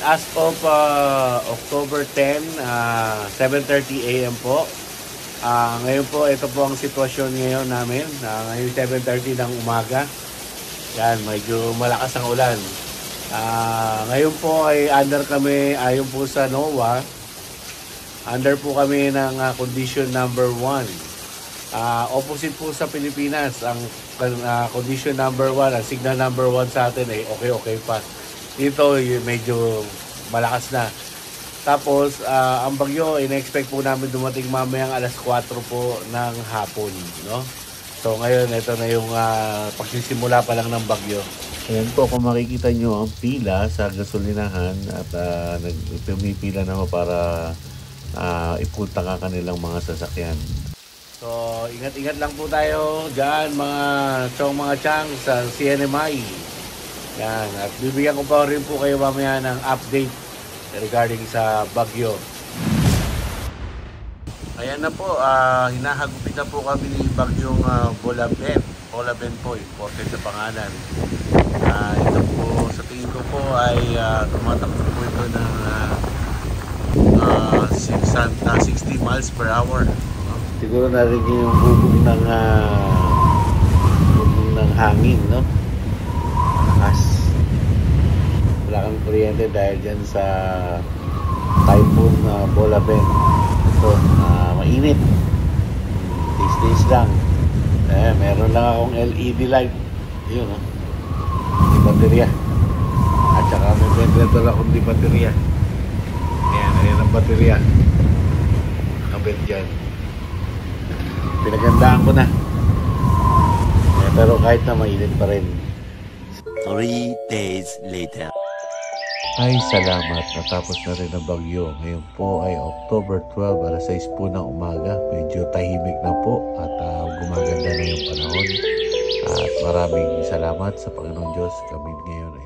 as of October 10, 7:30 AM po. Ngayon po, ito po ang sitwasyon ngayon namin. Ngayon 7:30 ng umaga. Yan, medyo malakas ang ulan. Ngayon po ay under kami, ayon po sa NOAA, under po kami ng condition number 1. Opposite po sa Pilipinas, ang condition number 1, ang signal number 1 sa atin ay okay pa. Dito medyo malakas na. Tapos ang bagyo, ina-expect po namin dumating mamayang alas 4 po ng hapon, no? So ngayon, ito na yung pagsisimula pa lang ng bagyo. Ayan po, kung makikita nyo ang pila sa gasolinahan at pumipila na ho para ipunta ka kanilang mga sasakyan. So, ingat-ingat lang po tayo dyan mga chang sa CNMI. Yan, at bibigyan ko pa rin po kayo mamaya ng update regarding sa bagyo. Ayan na po, hinahagupit na po kami ni bagyong Bolaben. Bolaben po, important sa pangalan. Ito po, sa tingin ko po ay tumatakbo po ito ng 60 miles per hour. Siguro narinig yung bubong ng hangin, no? As wala kang kuryente dahil dyan sa typhoon Bolaben. Ito, mainit. Tis-tis lang. Meron lang akong LED light. Yun, no? Di baterya. At saka may ventilator akong di baterya. Ayan ang baterya. Nakabit dyan. Pinagandaan ko na. Pero kahit na mainit pa rin. 3 days later. Ay, salamat. Natapos na rin ang bagyo. Ngayon po ay October 12, alas 6 po ng umaga. Medyo tahimik na po at gumaganda na yung panahon. At maraming salamat sa Panginoon Diyos. Kami ngayon ay